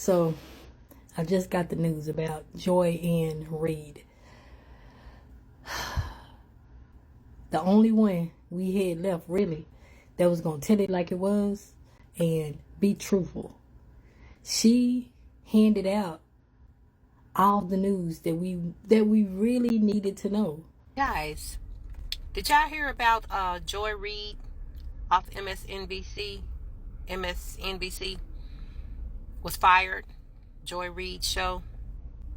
So I just got the news about Joy and Reid. The only one we had left really that was gonna tell it like it was and be truthful. She handed out all the news that we really needed to know. Guys, did y'all hear about Joy Reid off MSNBC? MSNBC was fired. Joy Reid show,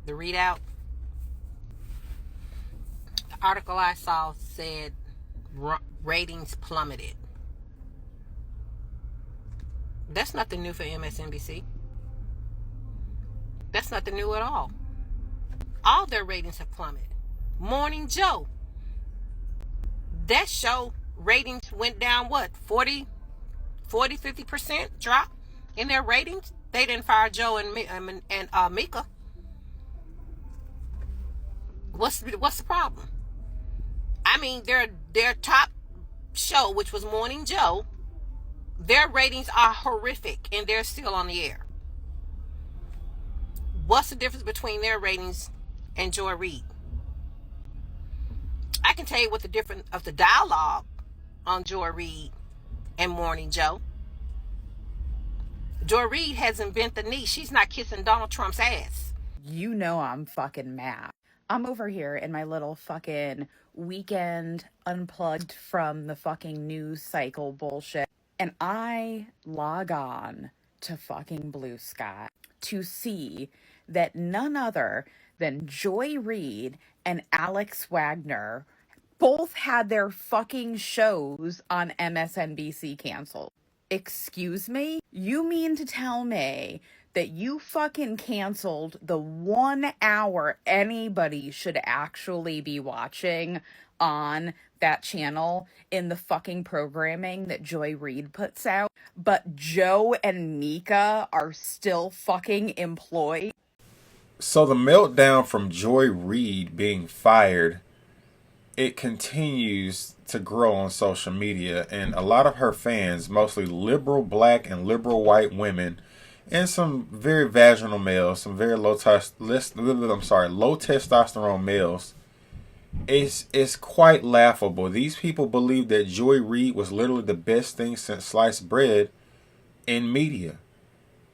the readout. The article I saw said ratings plummeted. That's nothing new for MSNBC. That's nothing new at all. All their ratings have plummeted. Morning Joe, that show ratings went down what, 50% drop in their ratings. They didn't fire Joe and Mika. What's the problem? I mean, their top show, which was Morning Joe, their ratings are horrific and they're still on the air. What's the difference between their ratings and Joy Reid? I can tell you what the difference of the dialogue on Joy Reid and Morning Joe. Joy Reid hasn't bent the knee. She's not kissing Donald Trump's ass. You know I'm fucking mad. I'm over here in my little fucking weekend unplugged from the fucking news cycle bullshit. And I log on to fucking Blue Sky to see that none other than Joy Reid and Alex Wagner both had their fucking shows on MSNBC canceled. Excuse me? You mean to tell me that you fucking canceled the 1 hour anybody should actually be watching on that channel in the fucking programming that Joy Reid puts out, but Joe and Mika are still fucking employed? So the meltdown from Joy Reid being fired, it continues to grow on social media, and a lot of her fans, mostly liberal black and liberal white women, and some very vaginal males, some very low testosterone males, it's quite laughable. These people believe that Joy Reid was literally the best thing since sliced bread in media,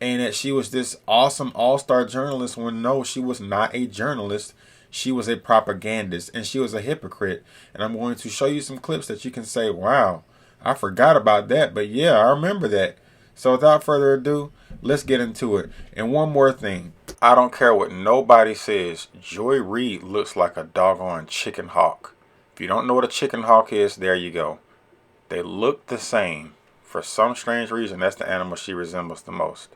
and that she was this awesome all-star journalist when no, she was not a journalist. She was a propagandist, and she was a hypocrite. And I'm going to show you some clips that you can say, wow, I forgot about that, but yeah, I remember that. So without further ado, let's get into it. And one more thing. I don't care what nobody says. Joy Reid looks like a doggone chicken hawk. If you don't know what a chicken hawk is, there you go. They look the same. For some strange reason, that's the animal she resembles the most.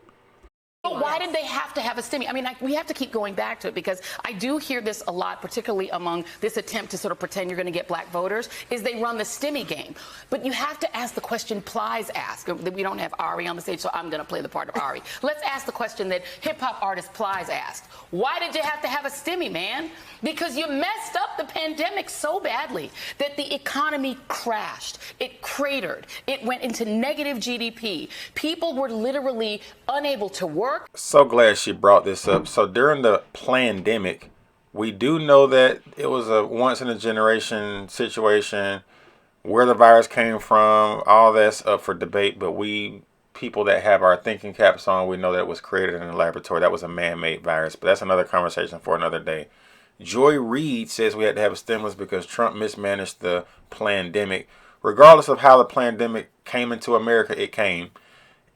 Why did they have to have a stimmy? I mean, we have to keep going back to it because I do hear this a lot, particularly among this attempt to sort of pretend you're going to get black voters, is they run the stimmy game. But you have to ask the question Plies asked. We don't have Ari on the stage, so I'm going to play the part of Ari. Let's ask the question that hip-hop artist Plies asked. Why did you have to have a stimmy, man? Because you messed up the pandemic so badly that the economy crashed. It cratered. It went into negative GDP. People were literally unable to work. So glad she brought this up. So during the pandemic, we do know that it was a once in a generation situation. Where the virus came from, all that's up for debate. But we people that have our thinking caps on, we know that it was created in a laboratory. That was a man-made virus. But that's another conversation for another day. Joy Reid says we had to have a stimulus because Trump mismanaged the pandemic. Regardless of how the pandemic came into America, it came.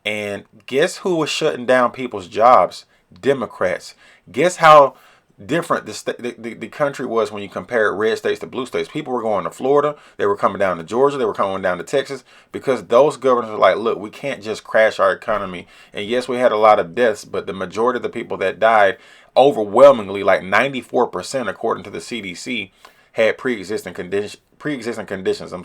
And guess who was shutting down people's jobs? Democrats. Guess how different the country was when you compare red states to blue states. People were going to Florida. They were coming down to Georgia. They were coming down to Texas because those governors were like, look, we can't just crash our economy. And yes, we had a lot of deaths, but the majority of the people that died, overwhelmingly, like 94%, according to the CDC, had pre-existing conditions,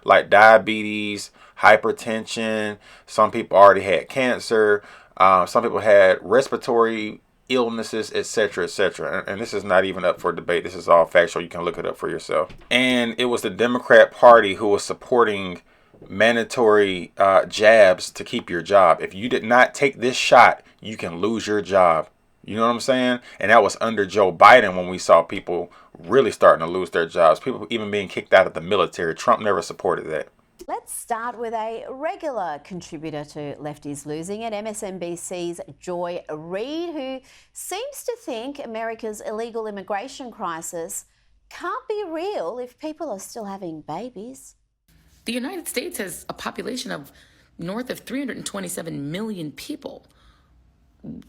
like diabetes, hypertension. Some people already had cancer. Some people had respiratory illnesses, etc., etc. And this is not even up for debate. This is all factual. You can look it up for yourself. And it was the Democrat Party who was supporting mandatory jabs to keep your job. If you did not take this shot, you can lose your job. You know what I'm saying? And that was under Joe Biden when we saw people really starting to lose their jobs. People even being kicked out of the military. Trump never supported that. Let's start with a regular contributor to Lefties Losing It, MSNBC's Joy Reid, who seems to think America's illegal immigration crisis can't be real if people are still having babies. The United States has a population of north of 327 million people.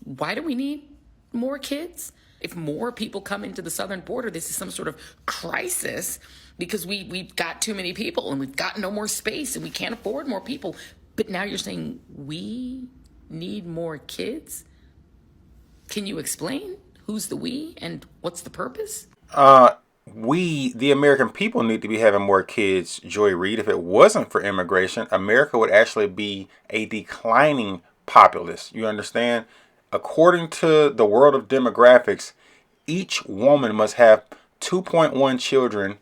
Why do we need more kids? If more people come into the southern border, this is some sort of crisis because we've got too many people and we've got no more space and we can't afford more people. But now you're saying we need more kids? Can you explain who's the we and what's the purpose? We, the American people, need to be having more kids, Joy Reid. If it wasn't for immigration, America would actually be a declining populace. You understand? According to the world of demographics, each woman must have 2.1 children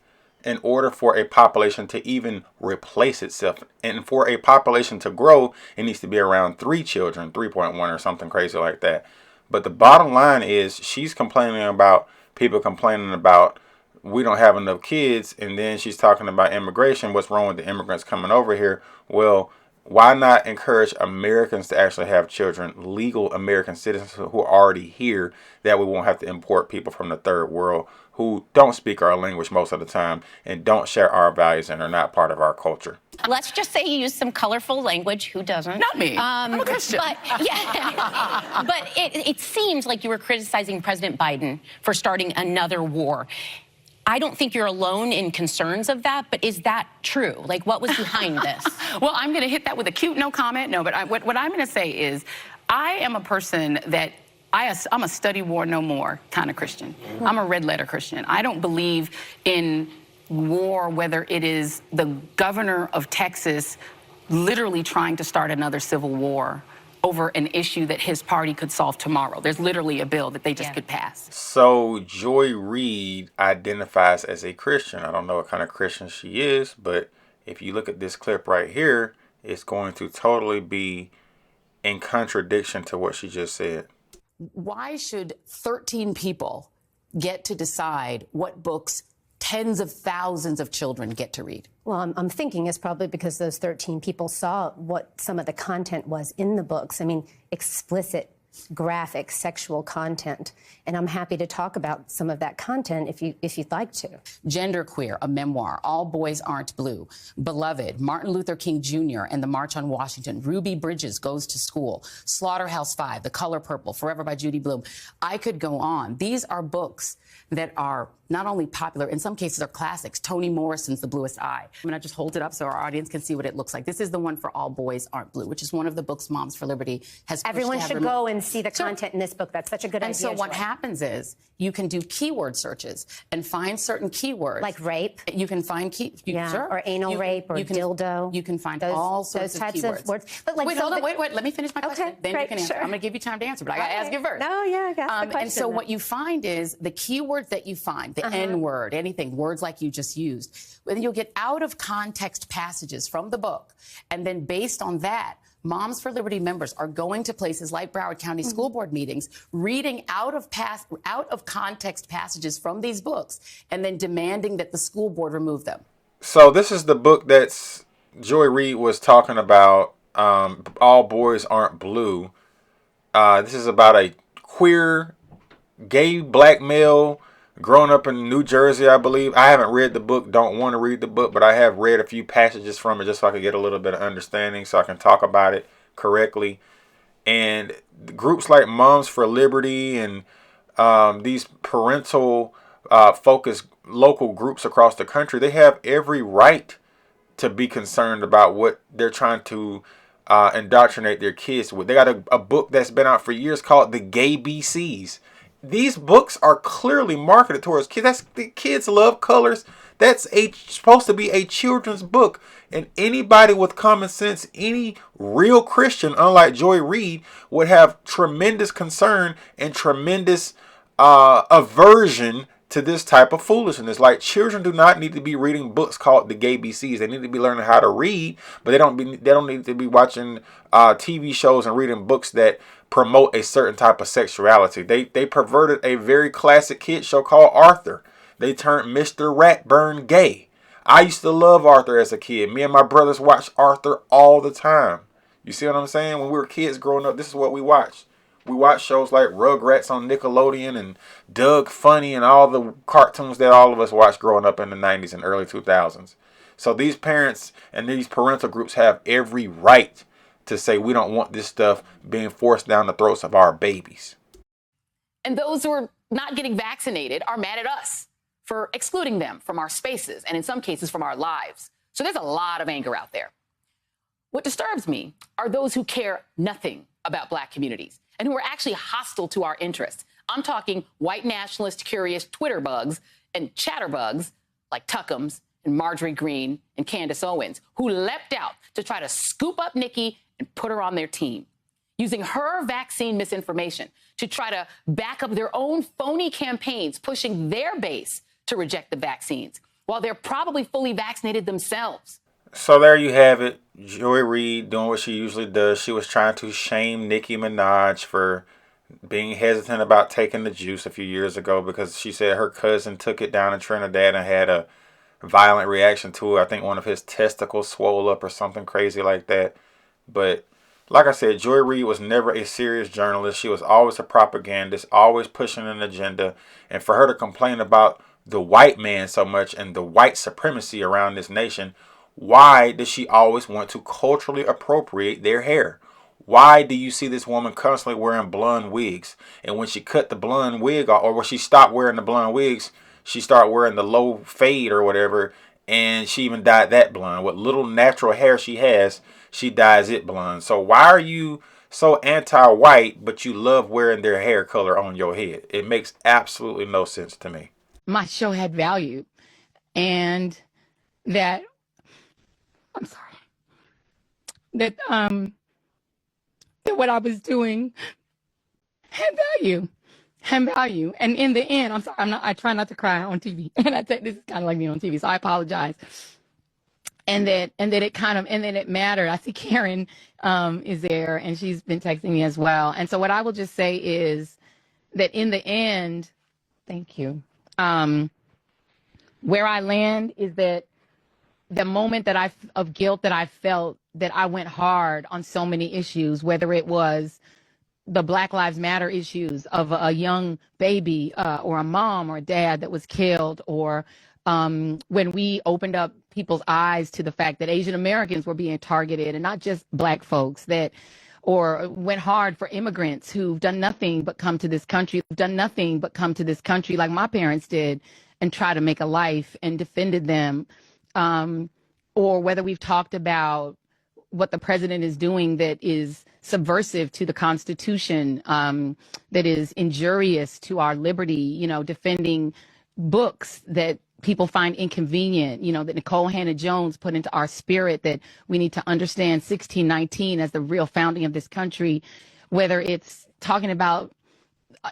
in order for a population to even replace itself. And for a population to grow, it needs to be around 3 children, 3.1 or something crazy like that. But the bottom line is she's complaining about people complaining about we don't have enough kids, and then she's talking about immigration. What's wrong with the immigrants coming over here? Well, why not encourage Americans to actually have children, legal American citizens who are already here, that we won't have to import people from the third world who don't speak our language most of the time and don't share our values and are not part of our culture. Let's just say you use some colorful language. Who doesn't? Not me. I'm a Christian. But, yeah, but it seems like you were criticizing President Biden for starting another war. I don't think you're alone in concerns of that, but is that true? Like, what was behind this? Well, I'm going to hit that with a cute no comment. No, but what I'm going to say is I am a person that I'm a study war no more kind of Christian. I'm a red letter Christian. I don't believe in war, whether it is the governor of Texas literally trying to start another civil war over an issue that his party could solve tomorrow. There's literally a bill that they just could pass. So Joy Reid identifies as a Christian. I don't know what kind of Christian she is, but if you look at this clip right here, it's going to totally be in contradiction to what she just said. Why should 13 people get to decide what books tens of thousands of children get to read? Well, I'm thinking it's probably because those 13 people saw what some of the content was in the books. I mean, explicit, graphic, sexual content. And I'm happy to talk about some of that content if you'd like to. Genderqueer, a memoir. All Boys Aren't Blue. Beloved, Martin Luther King Jr. and the March on Washington. Ruby Bridges Goes to School. Slaughterhouse-Five, The Color Purple, Forever by Judy Blume. I could go on. These are books that are not only popular, in some cases are classics. Toni Morrison's The Bluest Eye. I'm going to just hold it up so our audience can see what it looks like. This is the one for All Boys Aren't Blue, which is one of the books Moms for Liberty has pushed. Everyone should go and see the content in this book. That's such a good idea. And so what happens is you can do keyword searches and find certain keywords. Like rape? You can find sure. Or anal rape or dildo. You can find all sorts of types keywords. of words. But like, wait, hold on, wait. Let me finish my question. Then you can answer. Sure. I'm going to give you time to answer, but I got to ask you first. No, yeah, I got the question. And so what you find is the keywords that you find, the N-word, anything, words like you just used, then you'll get out of context passages from the book. And then based on that, Moms for Liberty members are going to places like Broward County School Board meetings, reading out of context passages from these books, and then demanding that the school board remove them. So this is the book that's Joy Reid was talking about. All Boys Aren't Blue. This is about a queer, gay black male growing up in New Jersey, I believe. I haven't read the book, don't want to read the book, but I have read a few passages from it just so I can get a little bit of understanding so I can talk about it correctly. And groups like Moms for Liberty and these parental focused local groups across the country, they have every right to be concerned about what they're trying to indoctrinate their kids with. They got a book that's been out for years called The Gay BCs. These books are clearly marketed towards kids. The kids love colors. That's supposed to be a children's book. And anybody with common sense, any real Christian, unlike Joy Reid, would have tremendous concern and tremendous aversion to this type of foolishness. Like, children do not need to be reading books called The Gay BCs. They need to be learning how to read, but they don't need to be watching TV shows and reading books that promote a certain type of sexuality. They perverted a very classic kid show called Arthur. They turned Mr. Ratburn gay. I used to love Arthur as a kid. Me and my brothers watched Arthur all the time. You see what I'm saying? When we were kids growing up, this is what we watched. We watched shows like Rugrats on Nickelodeon and Doug Funny and all the cartoons that all of us watched growing up in the 90s and early 2000s. So these parents and these parental groups have every right to say we don't want this stuff being forced down the throats of our babies. And those who are not getting vaccinated are mad at us for excluding them from our spaces and in some cases from our lives. So there's a lot of anger out there. What disturbs me are those who care nothing about Black communities and who are actually hostile to our interests. I'm talking white nationalist, curious Twitter bugs and chatterbugs like Tuckums and Marjorie Greene and Candace Owens, who leapt out to try to scoop up Nikki and put her on their team, using her vaccine misinformation to try to back up their own phony campaigns, pushing their base to reject the vaccines, while they're probably fully vaccinated themselves. So there you have it. Joy Reid doing what she usually does. She was trying to shame Nicki Minaj for being hesitant about taking the juice a few years ago because she said her cousin took it down in Trinidad and had a violent reaction to it. I think one of his testicles swole up or something crazy like that. But like I said, Joy Reid was never a serious journalist. She was always a propagandist, always pushing an agenda. And for her to complain about the white man so much and the white supremacy around this nation, why does she always want to culturally appropriate their hair? Why do you see this woman constantly wearing blonde wigs? And when she cut the blonde wig off, or when she stopped wearing the blonde wigs, she started wearing the low fade or whatever. And she even dyed that blonde. What little natural hair she has, she dyes it blonde. So why are you so anti-white, but you love wearing their hair color on your head? It makes absolutely no sense to me. My show had value, and that that what I was doing had value. And in the end, I'm sorry, I try not to cry on TV. And I think this is kind of like me on TV, so I apologize. And then it mattered. I see Karen is there, and she's been texting me as well. And so what I will just say is that in the end, thank you. Where I land is that the moment of guilt that I felt, that I went hard on so many issues, whether it was the Black Lives Matter issues of a young baby or a mom or a dad that was killed, or when we opened up people's eyes to the fact that Asian Americans were being targeted and not just Black folks, that or went hard for immigrants who've done nothing but come to this country, like my parents did, and try to make a life and defended them. Or whether we've talked about what the president is doing that is subversive to the Constitution, that is injurious to our liberty, defending books that people find inconvenient, that Nicole Hannah-Jones put into our spirit, that we need to understand 1619 as the real founding of this country, whether it's talking about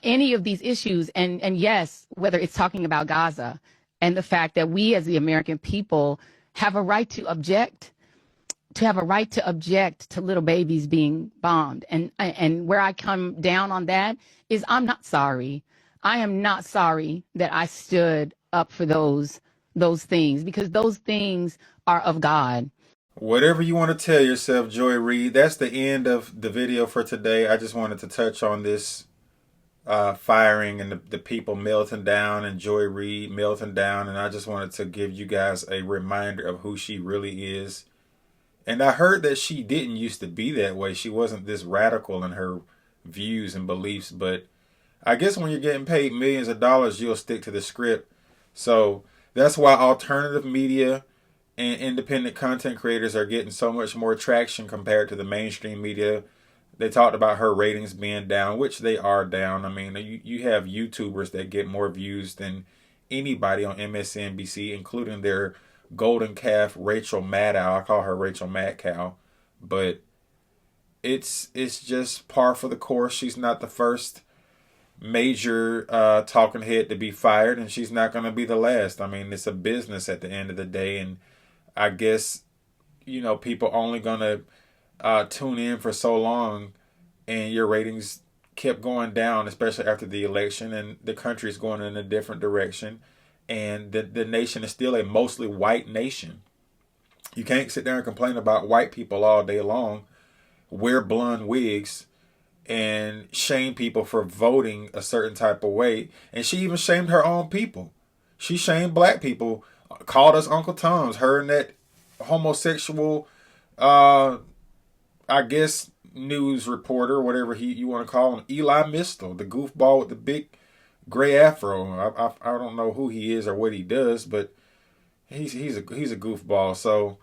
any of these issues, and yes, whether it's talking about Gaza and the fact that we as the American people have a right to object, to little babies being bombed. And where I come down on that is I'm not sorry. I am not sorry that I stood up for those things, because those things are of God. Whatever you want to tell yourself, Joy Reid, that's the end of the video for today. I just wanted to touch on this firing and the people melting down and Joy Reid melting down. And I just wanted to give you guys a reminder of who she really is. And I heard that she didn't used to be that way. She wasn't this radical in her views and beliefs. But I guess when you're getting paid millions of dollars, you'll stick to the script. So that's why alternative media and independent content creators are getting so much more traction compared to the mainstream media. They talked about her ratings being down, which they are down. I mean, you have YouTubers that get more views than anybody on MSNBC, including their golden calf, Rachel Maddow. I call her Rachel Madcow. But it's just par for the course. She's not the first major talking head to be fired, and she's not going to be the last. I mean, it's a business at the end of the day, and I guess, people only going to tune in for so long and your ratings kept going down, especially after the election, and the country is going in a different direction, and the nation is still a mostly white nation. You can't sit there and complain about white people all day long, wear blonde wigs, and shame people for voting a certain type of way. And she even shamed her own people. She shamed black people, called us Uncle Toms, her and that homosexual, I guess, news reporter, whatever you want to call him, Eli Mistel, the goofball with the big gray afro. I don't know who he is or what he does, but he's a goofball. So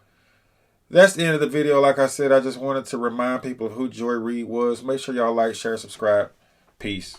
that's the end of the video. Like I said, I just wanted to remind people of who Joy Reid was. Make sure y'all like, share, subscribe. Peace.